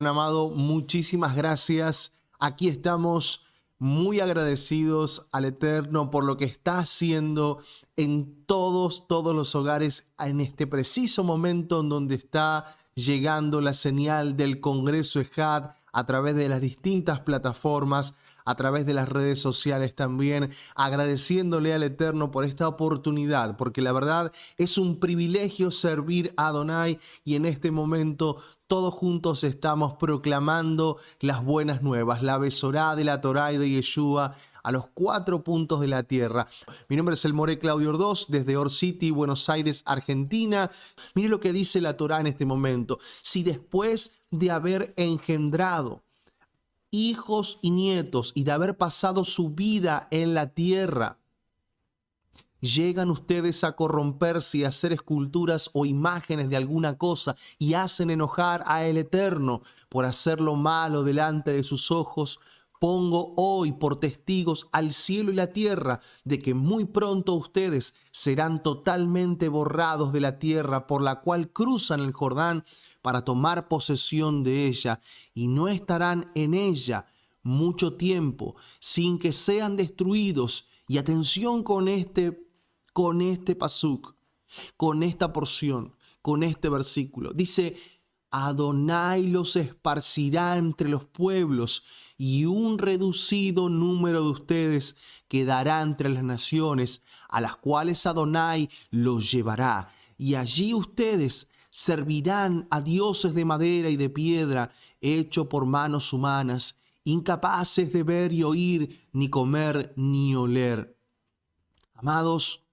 Amado, muchísimas gracias. Aquí estamos muy agradecidos al Eterno por lo que está haciendo en todos los hogares en este preciso momento en donde está llegando la señal del Congreso EJAD a través de las distintas plataformas, a través de las redes sociales también, agradeciéndole al Eterno por esta oportunidad, porque la verdad es un privilegio servir a Adonai y en este momento todos juntos estamos proclamando las buenas nuevas, la Besorá de la Torá y de Yeshua a los 4 puntos de la tierra. Mi nombre es el More Claudio Ordós, desde Or City, Buenos Aires, Argentina. Mire lo que dice la Torá en este momento. Si después de haber engendrado hijos y nietos y de haber pasado su vida en la tierra, llegan ustedes a corromperse y a hacer esculturas o imágenes de alguna cosa y hacen enojar a el Eterno por hacer lo malo delante de sus ojos, pongo hoy por testigos al cielo y la tierra de que muy pronto ustedes serán totalmente borrados de la tierra por la cual cruzan el Jordán para tomar posesión de ella, y no estarán en ella mucho tiempo sin que sean destruidos. Y atención con este pasuk, con esta porción, con este versículo. Dice, Adonai los esparcirá entre los pueblos y un reducido número de ustedes quedará entre las naciones a las cuales Adonai los llevará. Y allí ustedes servirán a dioses de madera y de piedra, hecho por manos humanas, incapaces de ver y oír, ni comer ni oler. Amados,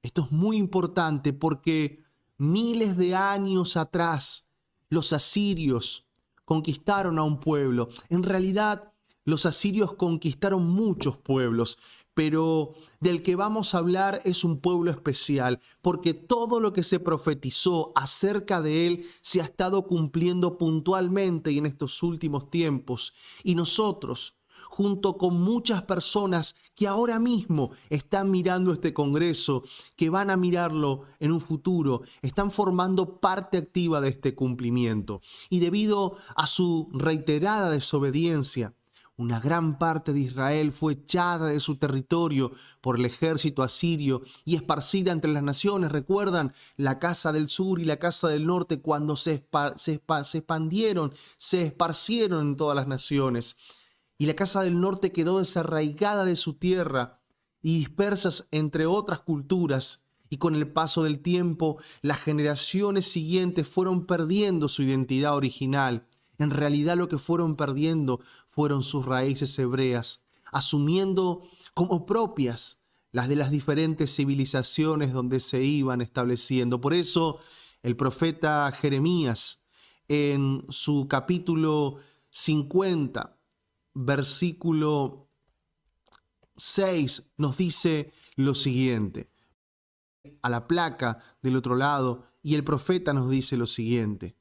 esto es muy importante porque miles de años atrás los asirios conquistaron a un pueblo. En realidad, los asirios conquistaron muchos pueblos, pero del que vamos a hablar es un pueblo especial, porque todo lo que se profetizó acerca de él se ha estado cumpliendo puntualmente y en estos últimos tiempos. Y nosotros, junto con muchas personas que ahora mismo están mirando este congreso, que van a mirarlo en un futuro, están formando parte activa de este cumplimiento. Y debido a su reiterada desobediencia, una gran parte de Israel fue echada de su territorio por el ejército asirio y esparcida entre las naciones. ¿Recuerdan la casa del sur y la casa del norte cuando se expandieron, se esparcieron en todas las naciones? Y la casa del norte quedó desarraigada de su tierra y dispersas entre otras culturas. Y con el paso del tiempo, las generaciones siguientes fueron perdiendo su identidad original. En realidad lo que fueron perdiendo fueron sus raíces hebreas, asumiendo como propias las de las diferentes civilizaciones donde se iban estableciendo. Por eso el profeta Jeremías, en su capítulo 50, versículo 6, nos dice lo siguiente. A la placa del otro lado, y el profeta nos dice lo siguiente: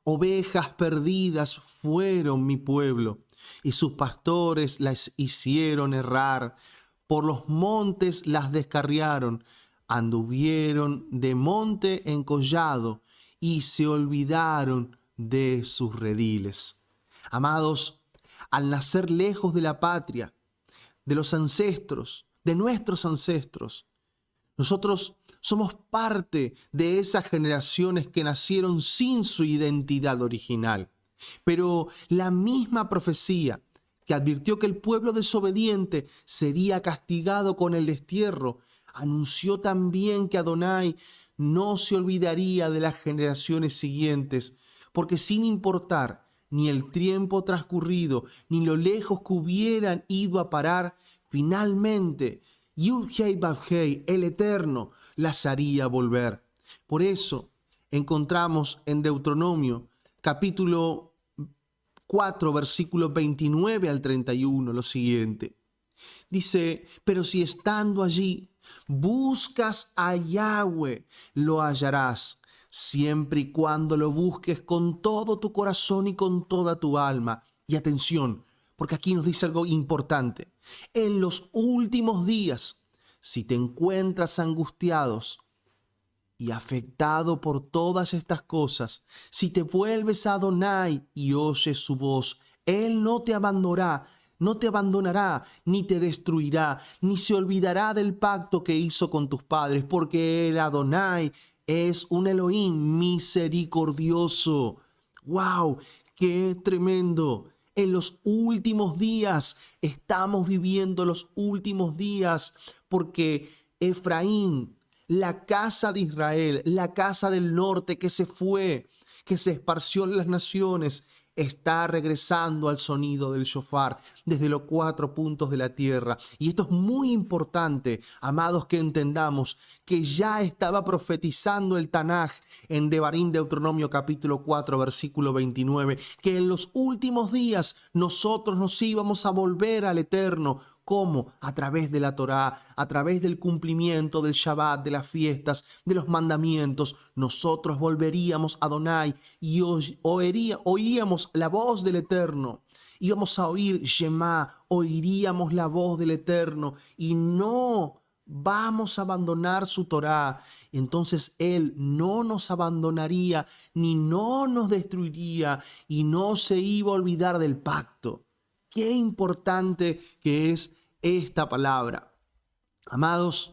ovejas perdidas fueron mi pueblo, y sus pastores las hicieron errar. Por los montes las descarriaron, anduvieron de monte en collado, y se olvidaron de sus rediles. Amados, al nacer lejos de la patria, de los ancestros, de nuestros ancestros, nosotros somos parte de esas generaciones que nacieron sin su identidad original. Pero la misma profecía que advirtió que el pueblo desobediente sería castigado con el destierro, anunció también que Adonai no se olvidaría de las generaciones siguientes, porque sin importar ni el tiempo transcurrido, ni lo lejos que hubieran ido a parar, finalmente Yud-Hei Vav-Hei, el Eterno, las haría volver. Por eso encontramos en Deuteronomio, capítulo 4, versículos 29 al 31, lo siguiente. Dice, pero si estando allí buscas a Yahweh, lo hallarás, siempre y cuando lo busques con todo tu corazón y con toda tu alma. Y atención, porque aquí nos dice algo importante. En los últimos días, si te encuentras angustiados Y afectado por todas estas cosas, si te vuelves a Adonai y oyes su voz, Él no te abandonará, ni te destruirá, ni se olvidará del pacto que hizo con tus padres, porque el Adonai es un Elohim misericordioso. ¡Wow! ¡Qué tremendo! En los últimos días, estamos viviendo los últimos días, porque Efraín, la casa de Israel, la casa del norte que se fue, que se esparció en las naciones, está regresando al sonido del shofar desde los 4 puntos de la tierra. Y esto es muy importante, amados, que entendamos que ya estaba profetizando el Tanaj en Devarim, Deuteronomio capítulo 4, versículo 29, que en los últimos días nosotros nos íbamos a volver al Eterno. ¿Cómo? A través de la Torá, a través del cumplimiento del Shabbat, de las fiestas, de los mandamientos. Nosotros volveríamos a Adonai y oíríamos la voz del Eterno. Íbamos a oír Shema, oiríamos la voz del Eterno y no vamos a abandonar su Torá. Entonces Él no nos abandonaría ni no nos destruiría y no se iba a olvidar del pacto. Qué importante que es esta palabra. Amados,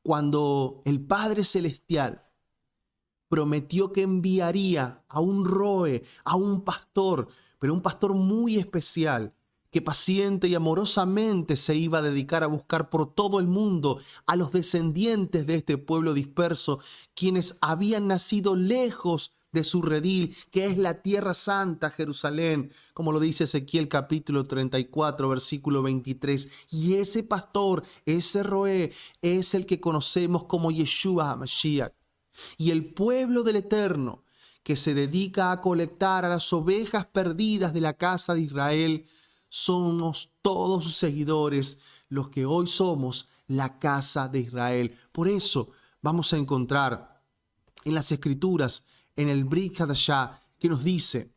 cuando el Padre Celestial prometió que enviaría a un roe, a un pastor, pero un pastor muy especial, que paciente y amorosamente se iba a dedicar a buscar por todo el mundo a los descendientes de este pueblo disperso, quienes habían nacido lejos de su redil, que es la tierra santa, Jerusalén, como lo dice Ezequiel capítulo 34, versículo 23. Y ese pastor, ese roé, es el que conocemos como Yeshua HaMashiach. Y el pueblo del Eterno, que se dedica a colectar a las ovejas perdidas de la casa de Israel, somos todos sus seguidores, los que hoy somos la casa de Israel. Por eso vamos a encontrar en las Escrituras, en el Brit Hadashah, que nos dice: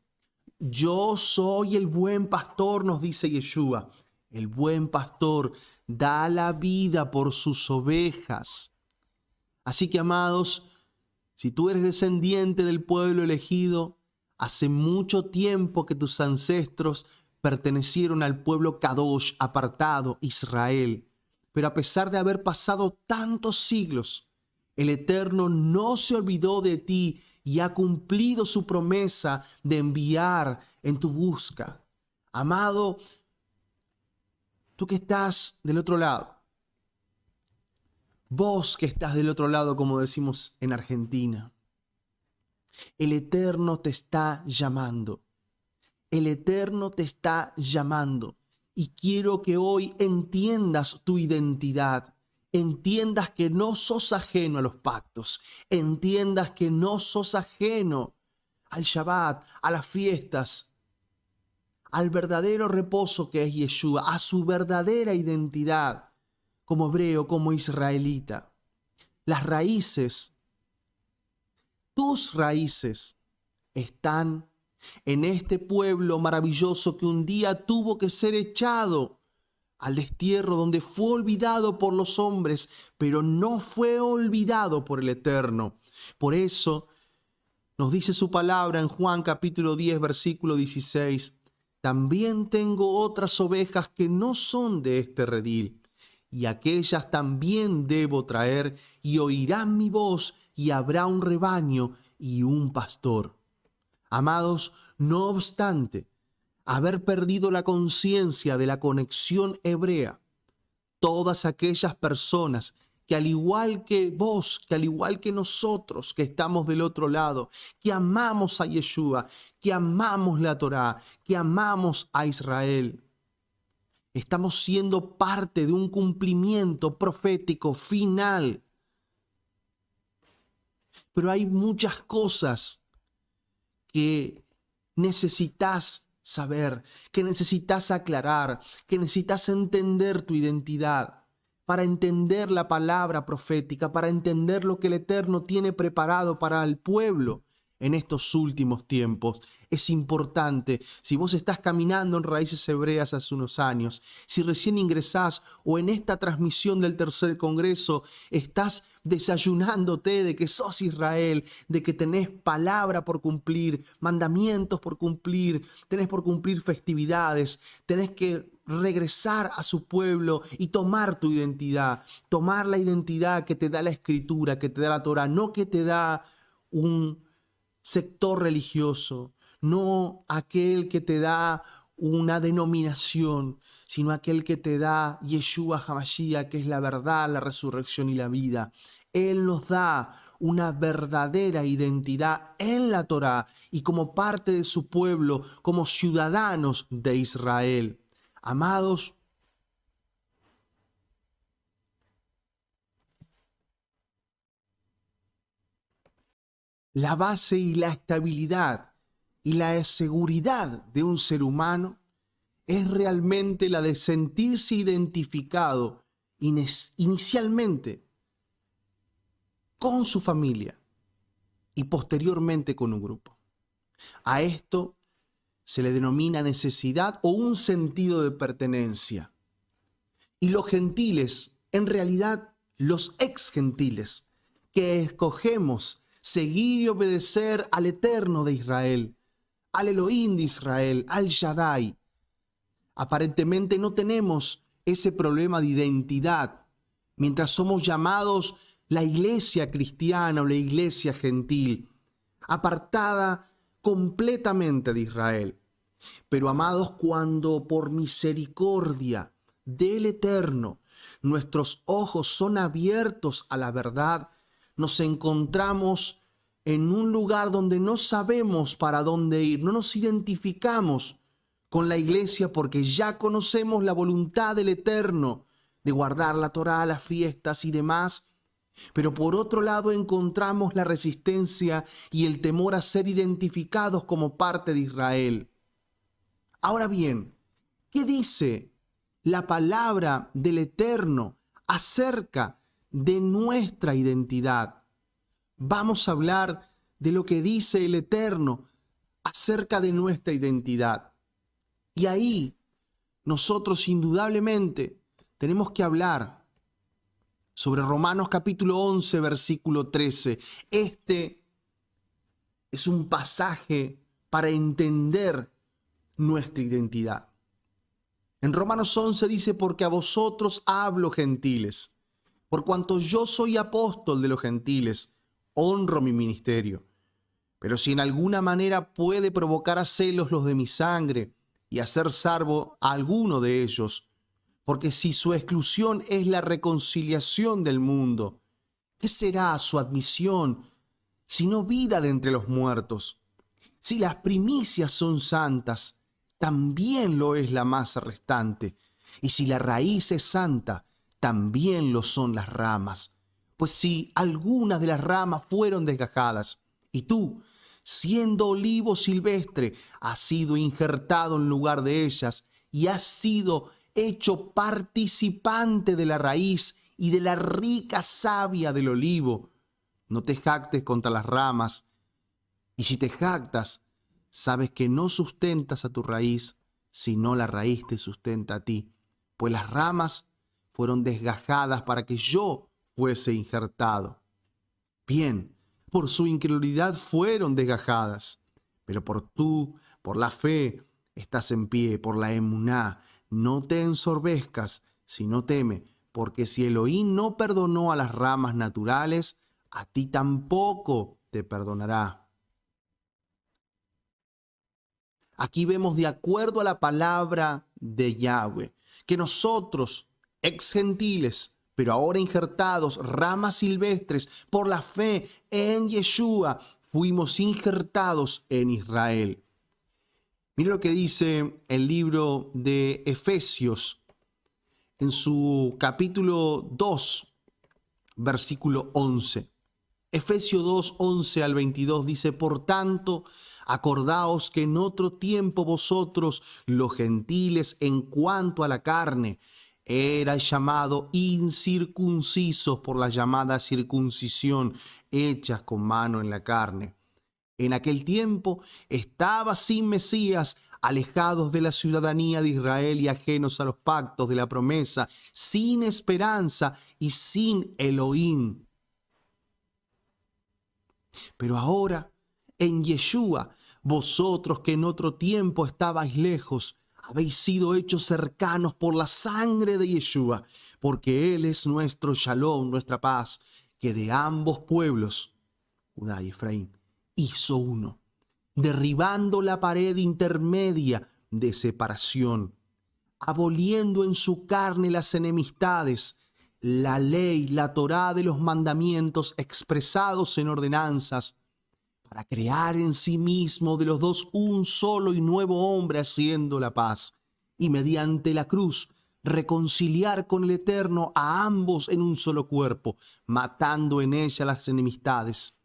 yo soy el buen pastor, nos dice Yeshua. El buen pastor da la vida por sus ovejas. Así que, amados, si tú eres descendiente del pueblo elegido, hace mucho tiempo que tus ancestros pertenecieron al pueblo Kadosh, apartado, Israel. Pero a pesar de haber pasado tantos siglos, el Eterno no se olvidó de ti y ha cumplido su promesa de enviar en tu busca. Amado, tú que estás del otro lado, vos que estás del otro lado, como decimos en Argentina, el Eterno te está llamando. El Eterno te está llamando. Y quiero que hoy entiendas tu identidad. Entiendas que no sos ajeno a los pactos. Entiendas que no sos ajeno al Shabbat, a las fiestas, al verdadero reposo que es Yeshua, a su verdadera identidad como hebreo, como israelita. Las raíces, tus raíces, están en este pueblo maravilloso que un día tuvo que ser echado al destierro, donde fue olvidado por los hombres, pero no fue olvidado por el Eterno. Por eso nos dice su palabra en Juan capítulo 10, versículo 16. También tengo otras ovejas que no son de este redil, y aquellas también debo traer, y oirán mi voz, y habrá un rebaño y un pastor. Amados, no obstante haber perdido la conciencia de la conexión hebrea, todas aquellas personas que al igual que vos, que al igual que nosotros que estamos del otro lado, que amamos a Yeshua, que amamos la Torá, que amamos a Israel, estamos siendo parte de un cumplimiento profético final. Pero hay muchas cosas que necesitas saber, que necesitas aclarar, que necesitas entender tu identidad, para entender la palabra profética, para entender lo que el Eterno tiene preparado para el pueblo en estos últimos tiempos. es importante. Si vos estás caminando en Raíces Hebreas hace unos años, si recién ingresás o en esta transmisión del tercer congreso estás desayunándote de que sos Israel, de que tenés palabra por cumplir, mandamientos por cumplir, tenés por cumplir festividades, tenés que regresar a su pueblo y tomar tu identidad, tomar la identidad que te da la Escritura, que te da la Torah, no que te da un sector religioso, no aquel que te da una denominación, sino aquel que te da Yeshua HaMashiach, que es la verdad, la resurrección y la vida. Él nos da una verdadera identidad en la Torá y como parte de su pueblo, como ciudadanos de Israel. Amados, la base y la estabilidad y la seguridad de un ser humano es realmente la de sentirse identificado inicialmente con su familia y posteriormente con un grupo. A esto se le denomina necesidad o un sentido de pertenencia. Y los gentiles, en realidad los ex gentiles, que escogemos seguir y obedecer al Eterno de Israel, al Elohim de Israel, al Shaddai, aparentemente no tenemos ese problema de identidad, mientras somos llamados la iglesia cristiana o la iglesia gentil, apartada completamente de Israel. Pero amados, cuando por misericordia del Eterno nuestros ojos son abiertos a la verdad, nos encontramos en un lugar donde no sabemos para dónde ir, no nos identificamos con la iglesia porque ya conocemos la voluntad del Eterno de guardar la Torá, las fiestas y demás. Pero por otro lado encontramos la resistencia y el temor a ser identificados como parte de Israel. Ahora bien, ¿qué dice la palabra del Eterno acerca de nuestra identidad? Vamos a hablar de lo que dice el Eterno acerca de nuestra identidad. Y ahí nosotros indudablemente tenemos que hablar sobre Romanos capítulo 11, versículo 13. Este es un pasaje para entender nuestra identidad. En Romanos 11 dice, porque a vosotros hablo, gentiles, por cuanto yo soy apóstol de los gentiles, honro mi ministerio. Pero si en alguna manera puede provocar a celos los de mi sangre y hacer salvo a alguno de ellos, porque si su exclusión es la reconciliación del mundo, ¿qué será su admisión sino vida de entre los muertos? Si las primicias son santas, también lo es la masa restante. Y si la raíz es santa, también lo son las ramas. Pues si algunas de las ramas fueron desgajadas, y tú, siendo olivo silvestre, has sido injertado en lugar de ellas, y has sido hecho participante de la raíz y de la rica savia del olivo, no te jactes contra las ramas, y si te jactas, sabes que no sustentas a tu raíz, sino la raíz te sustenta a ti, pues las ramas fueron desgajadas para que yo fuese injertado. Bien, por su incredulidad fueron desgajadas, pero por la fe, estás en pie, por la emuná. No te ensorbezcas, sino teme, porque si Elohim no perdonó a las ramas naturales, a ti tampoco te perdonará. Aquí vemos, de acuerdo a la palabra de Yahweh, que nosotros, ex gentiles, pero ahora injertados, ramas silvestres, por la fe en Yeshua, fuimos injertados en Israel. Mira lo que dice el libro de Efesios en su capítulo 2, versículo 11. Efesios 2, 11 al 22 dice, por tanto, acordaos que en otro tiempo vosotros, los gentiles, en cuanto a la carne, erais llamados incircuncisos por la llamada circuncisión, hechas con mano en la carne. en aquel tiempo estaba sin Mesías, alejados de la ciudadanía de Israel y ajenos a los pactos de la promesa, sin esperanza y sin Elohim. Pero ahora, en Yeshua, vosotros que en otro tiempo estabais lejos, habéis sido hechos cercanos por la sangre de Yeshua, porque Él es nuestro Shalom, nuestra paz, que de ambos pueblos, Judá y Efraín, hizo uno, derribando la pared intermedia de separación, aboliendo en su carne las enemistades, la ley, la Torá de los mandamientos expresados en ordenanzas, para crear en sí mismo de los dos un solo y nuevo hombre haciendo la paz, y mediante la cruz reconciliar con el Eterno a ambos en un solo cuerpo, matando en ella las enemistades.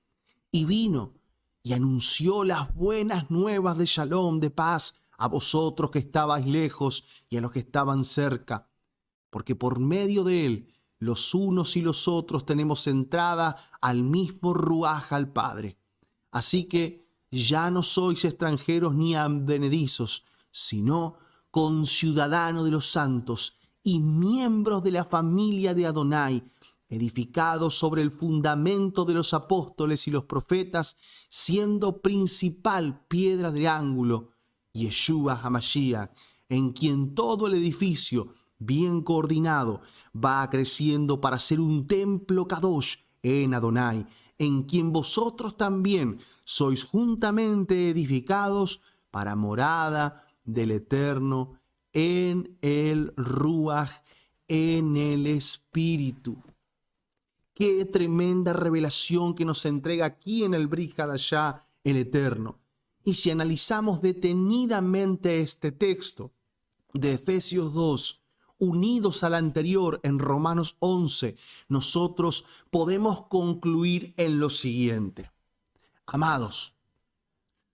Y vino y anunció las buenas nuevas de Shalom, de paz, a vosotros que estabais lejos y a los que estaban cerca, porque por medio de él los unos y los otros tenemos entrada al mismo Ruaj, al Padre. Así que ya no sois extranjeros ni advenedizos, sino conciudadanos de los santos y miembros de la familia de Adonai, edificados sobre el fundamento de los apóstoles y los profetas, siendo principal piedra de ángulo, Yeshua HaMashiach, en quien todo el edificio, bien coordinado, va creciendo para ser un templo Kadosh en Adonai, en quien vosotros también sois juntamente edificados para morada del Eterno en el Ruaj, en el Espíritu. Qué tremenda revelación que nos entrega aquí en el Brit Hadashah el Eterno. Y si analizamos detenidamente este texto de Efesios 2, unidos al anterior en Romanos 11, nosotros podemos concluir en lo siguiente. Amados,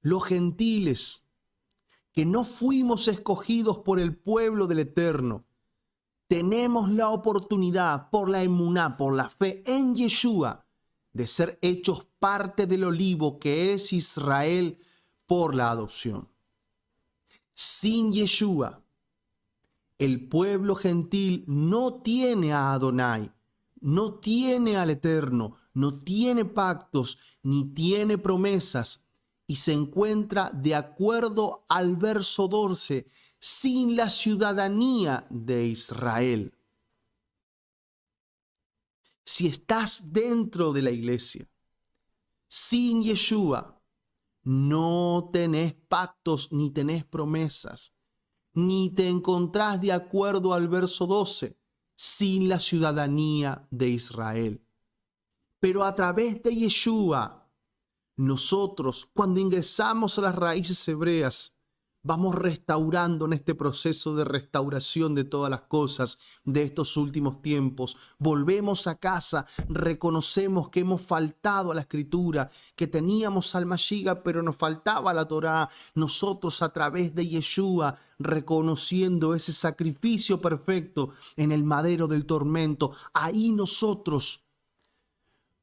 los gentiles que no fuimos escogidos por el pueblo del Eterno, tenemos la oportunidad por la emuná, por la fe en Yeshua, de ser hechos parte del olivo que es Israel por la adopción. Sin Yeshua, el pueblo gentil no tiene a Adonai, no tiene al Eterno, no tiene pactos, ni tiene promesas, y se encuentra de acuerdo al verso 12, sin la ciudadanía de Israel. Si estás dentro de la iglesia, sin Yeshua, no tenés pactos ni tenés promesas, ni te encontrás de acuerdo al verso 12, sin la ciudadanía de Israel. Pero a través de Yeshua, nosotros, cuando ingresamos a las raíces hebreas, vamos restaurando en este proceso de restauración de todas las cosas de estos últimos tiempos. Volvemos a casa, reconocemos que hemos faltado a la Escritura, que teníamos al Mashiach, pero nos faltaba la Torá. Nosotros a través de Yeshua, reconociendo ese sacrificio perfecto en el madero del tormento, ahí nosotros,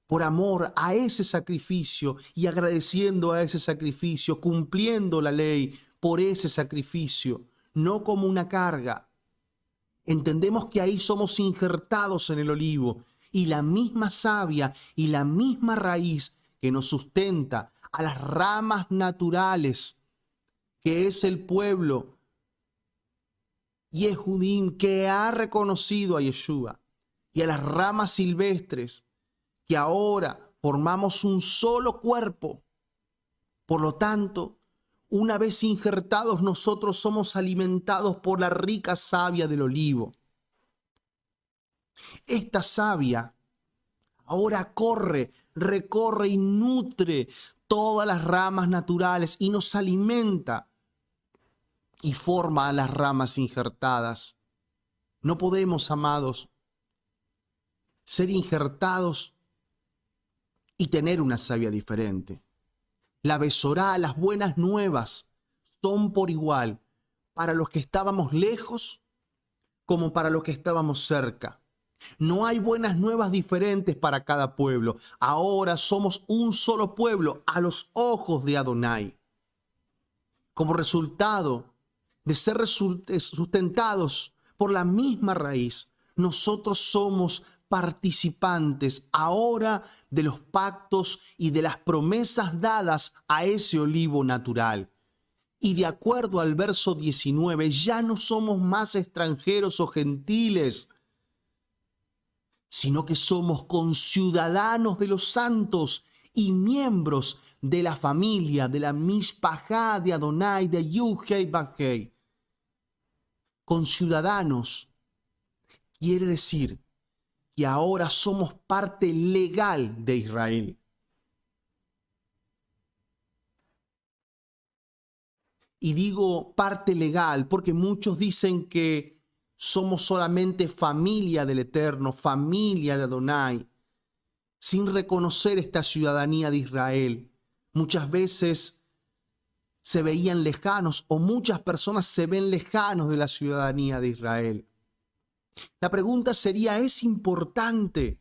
por amor a ese sacrificio y agradeciendo a ese sacrificio, cumpliendo la ley, por ese sacrificio, no como una carga. Entendemos que ahí somos injertados en el olivo y la misma savia y la misma raíz que nos sustenta a las ramas naturales, que es el pueblo Yehudim que ha reconocido a Yeshua, y a las ramas silvestres que ahora formamos un solo cuerpo. Por lo tanto, una vez injertados, nosotros somos alimentados por la rica savia del olivo. Esta savia ahora corre, recorre y nutre todas las ramas naturales y nos alimenta y forma a las ramas injertadas. No podemos, amados, ser injertados y tener una savia diferente. La Besorá, las buenas nuevas, son por igual para los que estábamos lejos como para los que estábamos cerca. No hay buenas nuevas diferentes para cada pueblo. Ahora somos un solo pueblo a los ojos de Adonai. Como resultado de ser sustentados por la misma raíz, nosotros somos participantes ahora de los pactos y de las promesas dadas a ese olivo natural. Y de acuerdo al verso 19, ya no somos más extranjeros o gentiles, sino que somos conciudadanos de los santos y miembros de la familia, de la Mishpajá de Adonai, de Yud-Hei Vah-Hei. Conciudadanos quiere decir que ahora somos parte legal de Israel. Y digo parte legal porque muchos dicen que somos solamente familia del Eterno, familia de Adonai, sin reconocer esta ciudadanía de Israel. Muchas veces se veían lejanos o muchas personas se ven lejanos de la ciudadanía de Israel. La pregunta sería, ¿es importante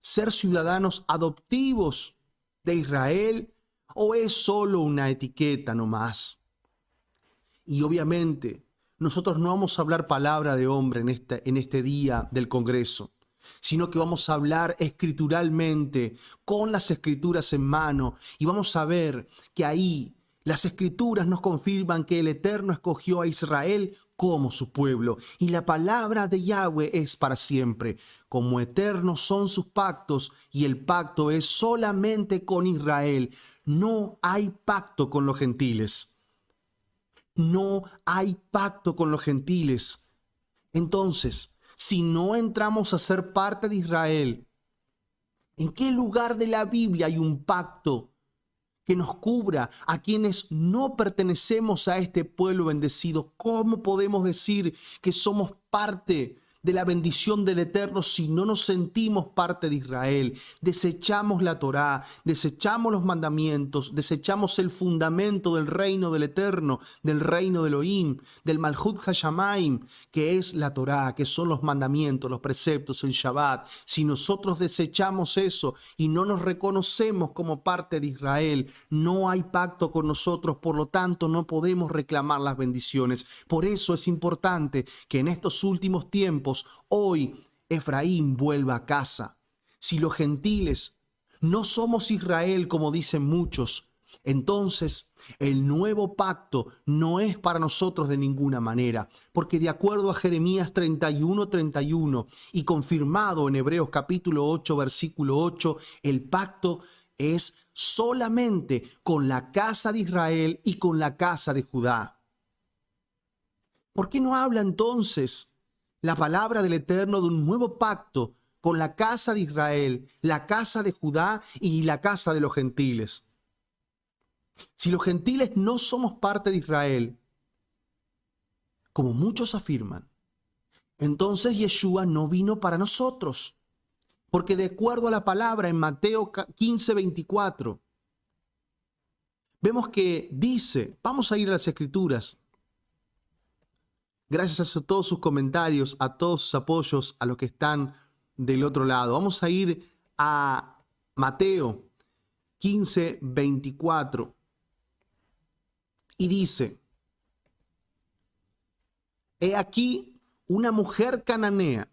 ser ciudadanos adoptivos de Israel o es solo una etiqueta nomás? Y obviamente nosotros no vamos a hablar palabra de hombre en este día del Congreso, sino que vamos a hablar escrituralmente, con las escrituras en mano, y vamos a ver que ahí las escrituras nos confirman que el Eterno escogió a Israel como su pueblo, y la palabra de Yahweh es para siempre. Como eternos son sus pactos, y el pacto es solamente con Israel. No hay pacto con los gentiles. No hay pacto con los gentiles. Entonces, si no entramos a ser parte de Israel, ¿en qué lugar de la Biblia hay un pacto que nos cubra a quienes no pertenecemos a este pueblo bendecido? ¿Cómo podemos decir que somos parte de la bendición del Eterno si no nos sentimos parte de Israel? Desechamos la Torá, desechamos los mandamientos, desechamos el fundamento del reino del Eterno, del reino de Elohim, del Malhut Hashamayim, que es la Torá, que son los mandamientos, los preceptos, el Shabbat. Si nosotros desechamos eso y no nos reconocemos como parte de Israel, no hay pacto con nosotros, por lo tanto no podemos reclamar las bendiciones. Por eso es importante que en estos últimos tiempos, hoy Efraín vuelva a casa. Si los gentiles no somos Israel, como dicen muchos, entonces el nuevo pacto no es para nosotros de ninguna manera, porque de acuerdo a Jeremías 31:31 y confirmado en Hebreos capítulo 8, versículo 8, el pacto es solamente con la casa de Israel y con la casa de Judá. ¿Por qué no habla entonces la palabra del Eterno de un nuevo pacto con la casa de Israel, la casa de Judá y la casa de los gentiles? Si los gentiles no somos parte de Israel, como muchos afirman, entonces Yeshua no vino para nosotros. Porque de acuerdo a la palabra en Mateo 15:24, vemos que dice, vamos a ir a las Escrituras. Gracias a todos sus comentarios, a todos sus apoyos, a los que están del otro lado. Vamos a ir a Mateo 15:24. Y dice, he aquí una mujer cananea.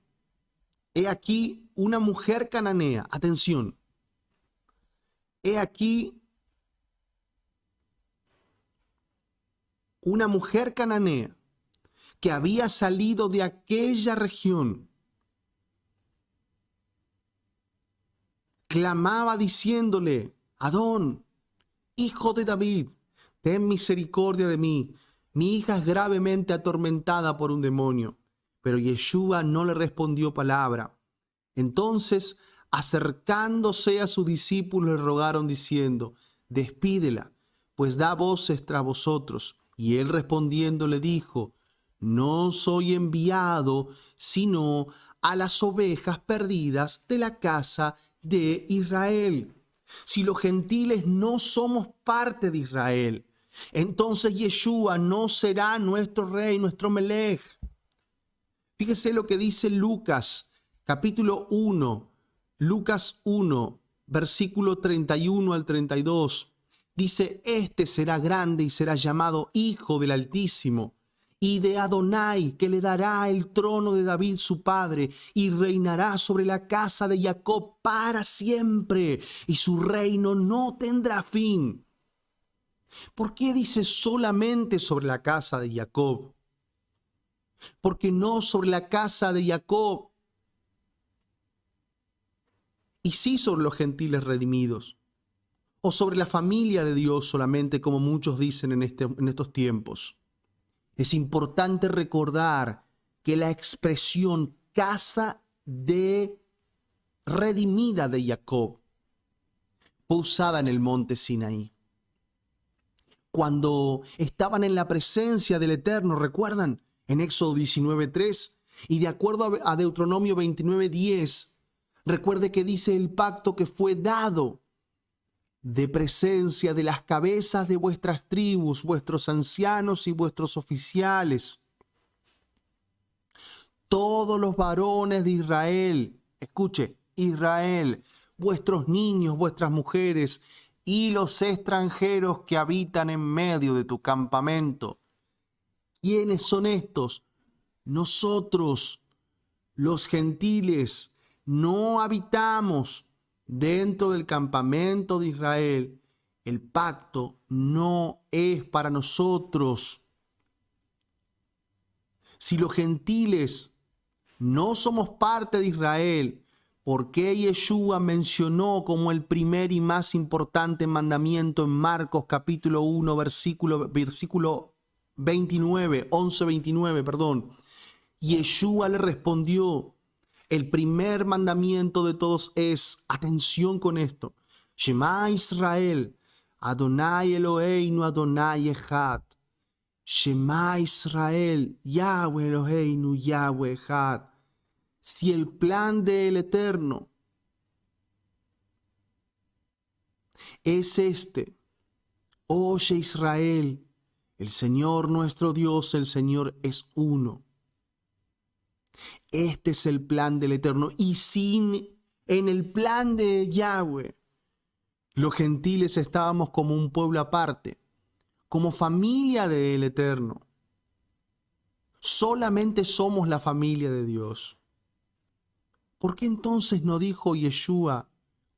He aquí una mujer cananea. Atención. He aquí una mujer cananea que había salido de aquella región. Clamaba diciéndole, Adón, hijo de David, ten misericordia de mí. Mi hija es gravemente atormentada por un demonio. Pero Yeshua no le respondió palabra. Entonces, acercándose a sus discípulos, le rogaron diciendo, despídela, pues da voces tras vosotros. Y él respondiendo le dijo, no soy enviado sino a las ovejas perdidas de la casa de Israel. Si los gentiles no somos parte de Israel, entonces Yeshua no será nuestro rey, nuestro Melech. Fíjese lo que dice Lucas, capítulo 1, Lucas 1, versículo 31 al 32, dice: este será grande y será llamado Hijo del Altísimo, y de Adonai, que le dará el trono de David su padre, y reinará sobre la casa de Jacob para siempre, y su reino no tendrá fin. ¿Por qué dice solamente sobre la casa de Jacob? Porque no sobre la casa de Jacob, y sí sobre los gentiles redimidos, o sobre la familia de Dios solamente, como muchos dicen en estos tiempos. Es importante recordar que la expresión casa de redimida de Jacob fue usada en el monte Sinaí. Cuando estaban en la presencia del Eterno, ¿recuerdan? En Éxodo 19:3, y de acuerdo a Deuteronomio 29:10, recuerde que dice el pacto que fue dado de presencia de las cabezas de vuestras tribus, vuestros ancianos y vuestros oficiales, todos los varones de Israel, escuche, Israel, vuestros niños, vuestras mujeres y los extranjeros que habitan en medio de tu campamento. ¿Quiénes son estos? Nosotros, los gentiles, no habitamos dentro del campamento de Israel. El pacto no es para nosotros. Si los gentiles no somos parte de Israel, ¿por qué Yeshua mencionó como el primer y más importante mandamiento en Marcos capítulo 1, versículo 29, 11:29, perdón? Yeshua le respondió: el primer mandamiento de todos es, atención con esto, Shema Israel, Adonai Eloheinu, Adonai Echad. Shema Israel, Yahweh Eloheinu, Yahweh Echad. Si el plan del Eterno es este: oye Israel, el Señor nuestro Dios, el Señor es uno. Este es el plan del Eterno. Y sin en el plan de Yahweh, los gentiles estábamos como un pueblo aparte, como familia del Eterno. Solamente somos la familia de Dios. ¿Por qué entonces no dijo Yeshua: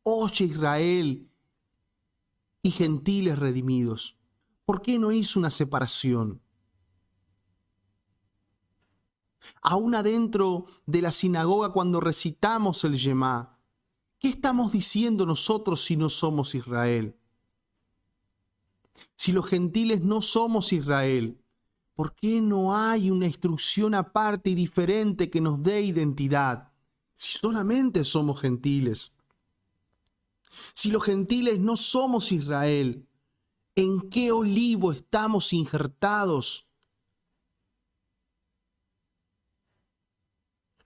oye Israel y gentiles redimidos? ¿Por qué no hizo una separación? Aún adentro de la sinagoga, cuando recitamos el Shema, ¿qué estamos diciendo nosotros si no somos Israel? Si los gentiles no somos Israel, ¿por qué no hay una instrucción aparte y diferente que nos dé identidad? Si solamente somos gentiles. Si los gentiles no somos Israel, ¿en qué olivo estamos injertados?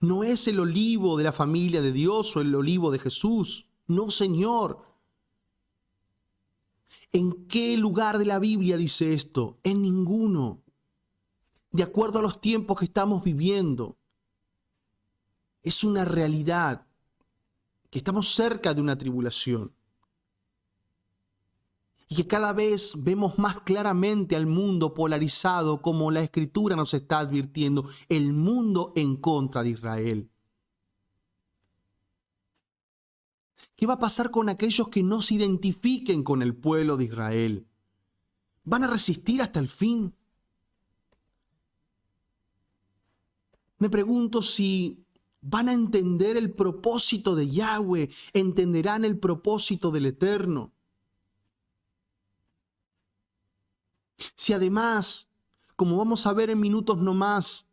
No es el olivo de la familia de Dios o el olivo de Jesús. No, Señor. ¿En qué lugar de la Biblia dice esto? En ninguno. De acuerdo a los tiempos que estamos viviendo, es una realidad que estamos cerca de una tribulación y que cada vez vemos más claramente al mundo polarizado, como la Escritura nos está advirtiendo, el mundo en contra de Israel. ¿Qué va a pasar con aquellos que no se identifiquen con el pueblo de Israel? ¿Van a resistir hasta el fin? Me pregunto si van a entender el propósito de Yahweh, entenderán el propósito del Eterno. Si además, como vamos a ver en minutos nomás,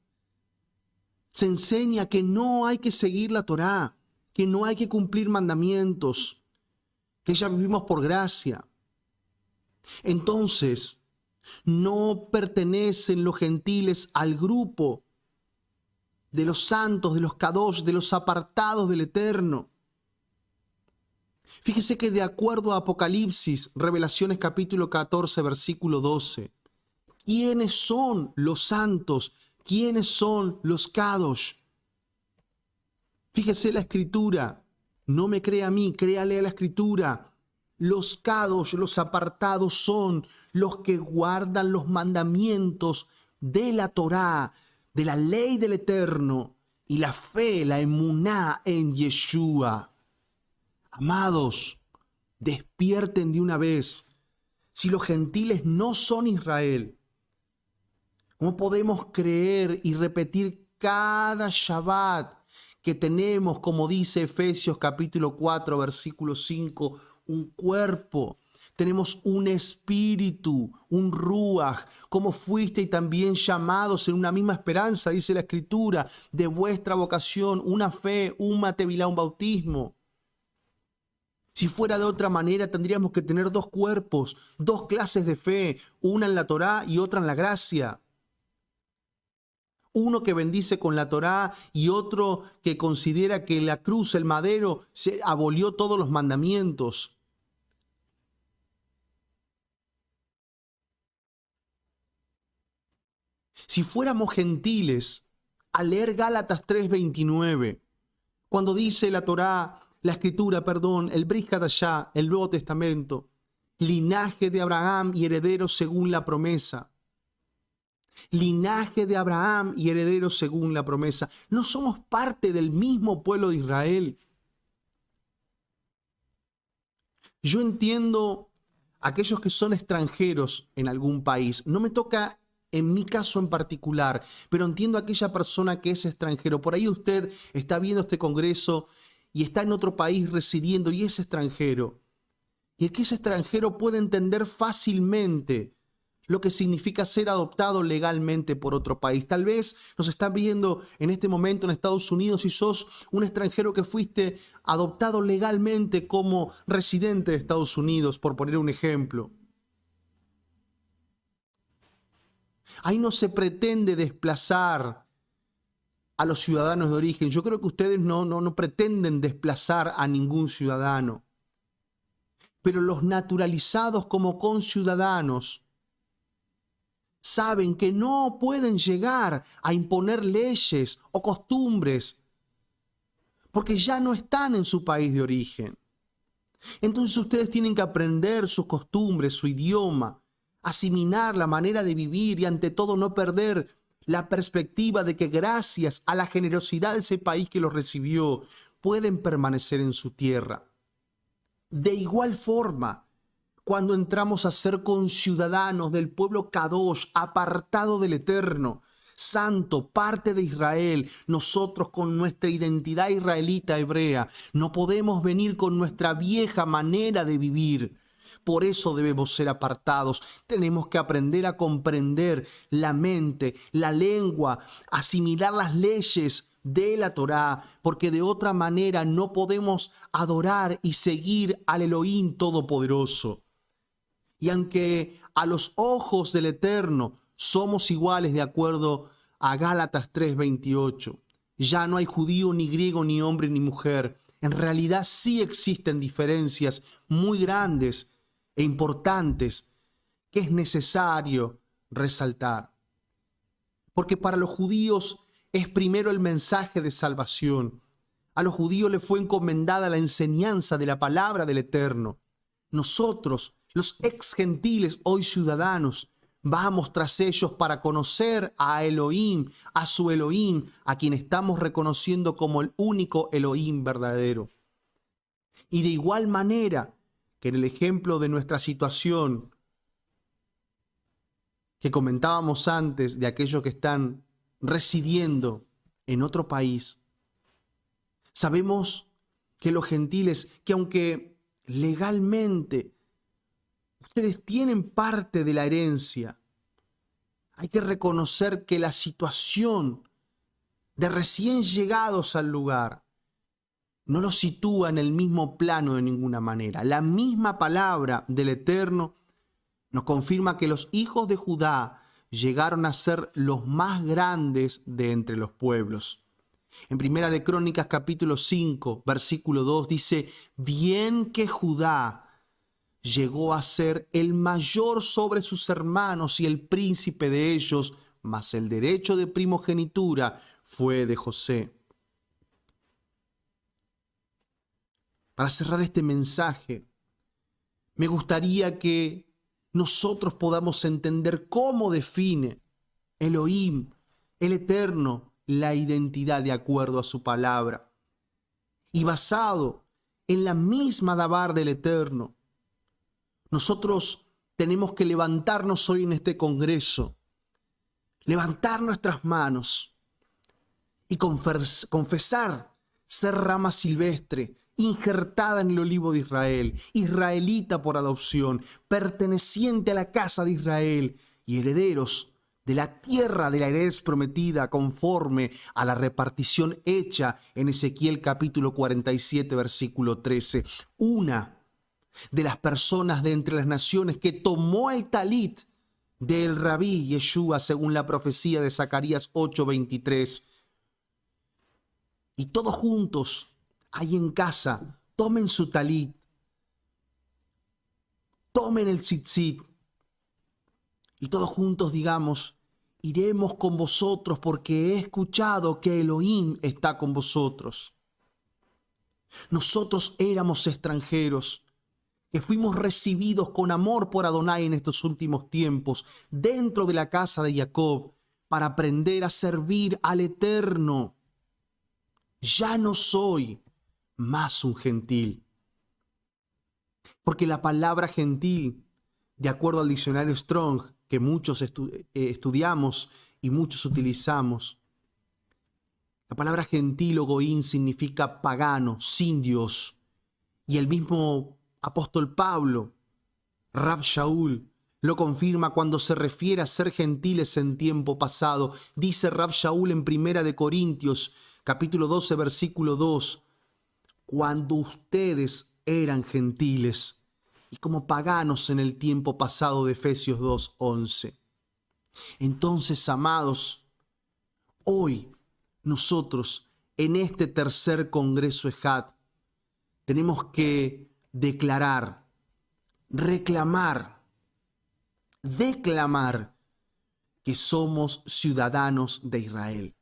se enseña que no hay que seguir la Torá, que no hay que cumplir mandamientos, que ya vivimos por gracia, entonces no pertenecen los gentiles al grupo de los santos, de los kadosh, de los apartados del Eterno. Fíjese que de acuerdo a Apocalipsis, Revelaciones capítulo 14, versículo 12, ¿quiénes son los santos? ¿Quiénes son los kadosh? Fíjese la escritura. No me crea a mí, créale a la escritura. Los kadosh, los apartados, son los que guardan los mandamientos de la Torá, de la ley del Eterno, y la fe, la emuná en Yeshua. Amados, despierten de una vez. Si los gentiles no son Israel, ¿cómo podemos creer y repetir cada Shabbat que tenemos, como dice Efesios capítulo 4, versículo 5, un cuerpo? Tenemos un espíritu, un ruaj, como fuisteis también llamados en una misma esperanza, dice la Escritura, de vuestra vocación, una fe, un matevilá, un bautismo. Si fuera de otra manera, tendríamos que tener dos cuerpos, dos clases de fe, una en la Torá y otra en la gracia. Uno que bendice con la Torá y otro que considera que la cruz, el madero, se abolió todos los mandamientos. Si fuéramos gentiles, a leer Gálatas 3:29, cuando dice la Torá, la Escritura, perdón, el Brit Hadashah, el Nuevo Testamento, linaje de Abraham y heredero según la promesa. Linaje de Abraham y heredero según la promesa. ¿No somos parte del mismo pueblo de Israel? Yo entiendo a aquellos que son extranjeros en algún país. No me toca en mi caso en particular, pero entiendo a aquella persona que es extranjero. Por ahí usted está viendo este congreso y está en otro país residiendo y es extranjero. Y el que es extranjero puede entender fácilmente lo que significa ser adoptado legalmente por otro país. Tal vez nos está viendo en este momento en Estados Unidos y sos un extranjero que fuiste adoptado legalmente como residente de Estados Unidos, por poner un ejemplo. Ahí no se pretende desplazar a los ciudadanos de origen. Yo creo que ustedes no pretenden desplazar a ningún ciudadano. Pero los naturalizados como conciudadanos saben que no pueden llegar a imponer leyes o costumbres porque ya no están en su país de origen. Entonces ustedes tienen que aprender sus costumbres, su idioma, asimilar la manera de vivir y ante todo no perder la perspectiva de que gracias a la generosidad de ese país que los recibió pueden permanecer en su tierra. De igual forma, cuando entramos a ser conciudadanos del pueblo Kadosh, apartado del Eterno, santo, parte de Israel, nosotros con nuestra identidad israelita hebrea, no podemos venir con nuestra vieja manera de vivir. Por eso debemos ser apartados. Tenemos que aprender a comprender la mente, la lengua, asimilar las leyes de la Torá, porque de otra manera no podemos adorar y seguir al Elohim Todopoderoso. Y aunque a los ojos del Eterno somos iguales de acuerdo a Gálatas 3:28, ya no hay judío, ni griego, ni hombre, ni mujer. En realidad sí existen diferencias muy grandes e importantes que es necesario resaltar. Porque para los judíos es primero el mensaje de salvación. A los judíos les fue encomendada la enseñanza de la palabra del Eterno. Nosotros, los ex gentiles, hoy ciudadanos, vamos tras ellos para conocer a Elohim, a su Elohim, a quien estamos reconociendo como el único Elohim verdadero. Y de igual manera que en el ejemplo de nuestra situación que comentábamos antes de aquellos que están residiendo en otro país, sabemos que los gentiles, que aunque legalmente ustedes tienen parte de la herencia, hay que reconocer que la situación de recién llegados al lugar no los sitúa en el mismo plano de ninguna manera. La misma palabra del Eterno nos confirma que los hijos de Judá llegaron a ser los más grandes de entre los pueblos. En Primera de Crónicas capítulo 5, versículo 2 dice: bien que Judá llegó a ser el mayor sobre sus hermanos y el príncipe de ellos, mas el derecho de primogenitura fue de José. para cerrar este mensaje, me gustaría que nosotros podamos entender cómo define Elohim, el Eterno, la identidad de acuerdo a su palabra. Y basado en la misma Dabar del Eterno, nosotros tenemos que levantarnos hoy en este congreso, levantar nuestras manos y confesar ser rama silvestre, injertada en el olivo de Israel, israelita por adopción, perteneciente a la casa de Israel y herederos de la tierra de la heredad prometida conforme a la repartición hecha en Ezequiel capítulo 47 versículo 13. Una de las personas de entre las naciones que tomó el talit del rabí Yeshua según la profecía de Zacarías 8:23. Y todos juntos, ahí en casa, tomen su talit, tomen el tzitzit, y todos juntos digamos: iremos con vosotros porque he escuchado que Elohim está con vosotros. Nosotros éramos extranjeros, que fuimos recibidos con amor por Adonai en estos últimos tiempos, dentro de la casa de Jacob, para aprender a servir al Eterno. Ya no soy más un gentil. Porque la palabra gentil, de acuerdo al diccionario Strong, que muchos estudiamos y muchos utilizamos, la palabra gentil o goín significa pagano, sin Dios. Y el mismo apóstol Pablo, Rab Shaul, lo confirma cuando se refiere a ser gentiles en tiempo pasado. Dice Rab Shaul en 1 Corintios, capítulo 12, versículo 2, cuando ustedes eran gentiles y como paganos en el tiempo pasado, de Efesios 2:11. Entonces, amados, hoy nosotros en este tercer Congreso EJAT tenemos que declarar, reclamar, declamar que somos ciudadanos de Israel,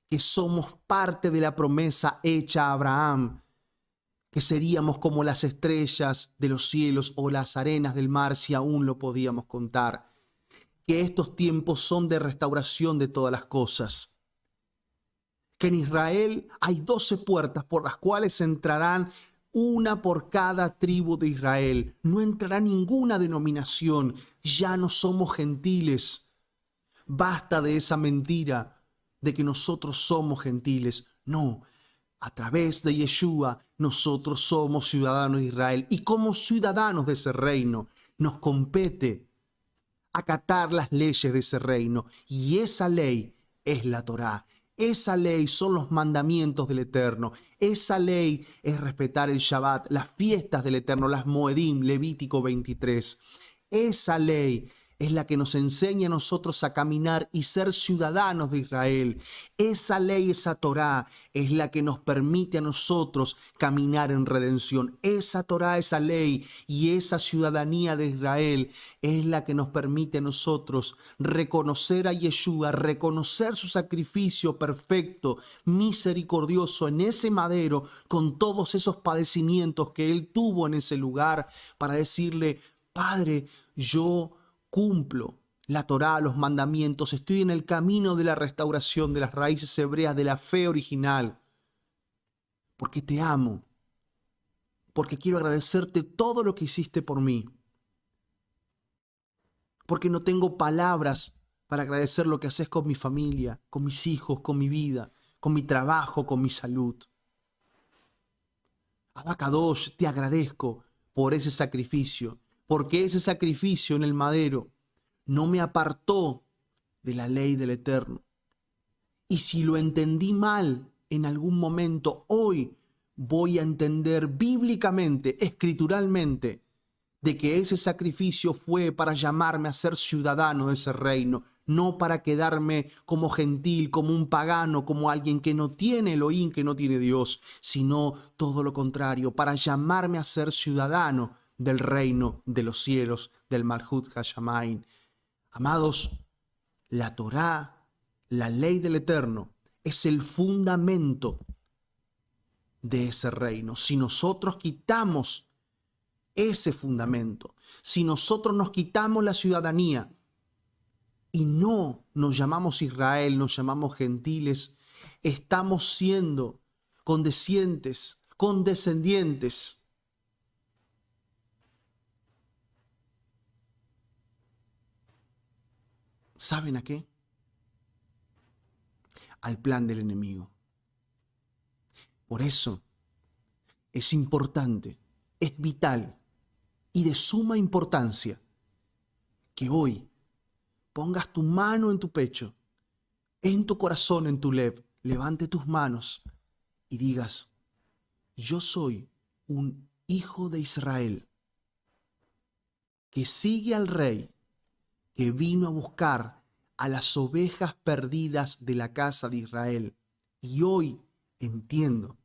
que somos parte de la promesa hecha a Abraham, que seríamos como las estrellas de los cielos o las arenas del mar si aún lo podíamos contar, que estos tiempos son de restauración de todas las cosas, que en Israel hay 12 puertas por las cuales entrarán, una por cada tribu de Israel. No entrará ninguna denominación. Ya no somos gentiles. Basta de esa mentira de que nosotros somos gentiles. No, a través de Yeshua nosotros somos ciudadanos de Israel. Y como ciudadanos de ese reino nos compete acatar las leyes de ese reino. Y esa ley es la Torá. Esa ley son los mandamientos del Eterno. Esa ley es respetar el Shabbat, las fiestas del Eterno, las Moedim, Levítico 23. Esa ley es la que nos enseña a nosotros a caminar y ser ciudadanos de Israel. Esa ley, esa Torá, es la que nos permite a nosotros caminar en redención. Esa Torá, esa ley y esa ciudadanía de Israel es la que nos permite a nosotros reconocer a Yeshua, reconocer su sacrificio perfecto, misericordioso en ese madero, con todos esos padecimientos que Él tuvo en ese lugar, para decirle: Padre, yo cumplo la Torá, los mandamientos, estoy en el camino de la restauración de las raíces hebreas de la fe original, porque te amo, porque quiero agradecerte todo lo que hiciste por mí, porque no tengo palabras para agradecer lo que haces con mi familia, con mis hijos, con mi vida, con mi trabajo, con mi salud. Abacadosh, te agradezco por ese sacrificio, porque ese sacrificio en el madero no me apartó de la ley del Eterno. Y si lo entendí mal en algún momento, hoy voy a entender bíblicamente, escrituralmente, de que ese sacrificio fue para llamarme a ser ciudadano de ese reino, no para quedarme como gentil, como un pagano, como alguien que no tiene Elohim, que no tiene Dios, sino todo lo contrario, para llamarme a ser ciudadano del reino de los cielos, del Malhut Hashamayim. Amados, la Torá, la ley del Eterno, es el fundamento de ese reino. Si nosotros quitamos ese fundamento, si nosotros nos quitamos la ciudadanía y no nos llamamos Israel, nos llamamos gentiles, estamos siendo condescendientes. ¿Saben a qué? Al plan del enemigo. Por eso es importante, es vital y de suma importancia que hoy pongas tu mano en tu pecho, en tu corazón, en tu lev, levante tus manos y digas: yo soy un hijo de Israel que sigue al rey, que vino a buscar a las ovejas perdidas de la casa de Israel. Y hoy entiendo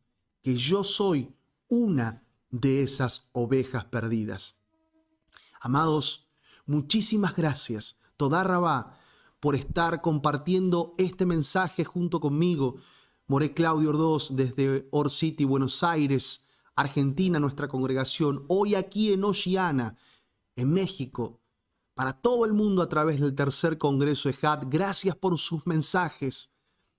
que yo soy una de esas ovejas perdidas. Amados, muchísimas gracias, Todá Rabá, por estar compartiendo este mensaje junto conmigo. Moré Claudio Ordós desde Or City, Buenos Aires, Argentina, nuestra congregación. Hoy aquí en Oceana, en México, para todo el mundo a través del tercer Congreso EHAT. Gracias por sus mensajes.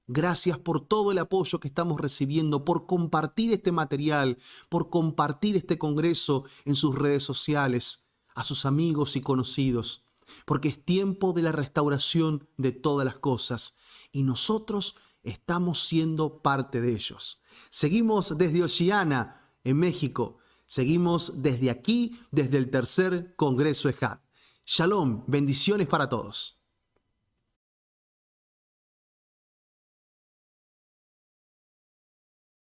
Gracias por todo el apoyo que estamos recibiendo, por compartir este material, por compartir este congreso en sus redes sociales, a sus amigos y conocidos, porque es tiempo de la restauración de todas las cosas y nosotros estamos siendo parte de ellos. Seguimos desde Oceana, en México. Seguimos desde aquí, desde el tercer Congreso EHAT. Shalom, bendiciones para todos.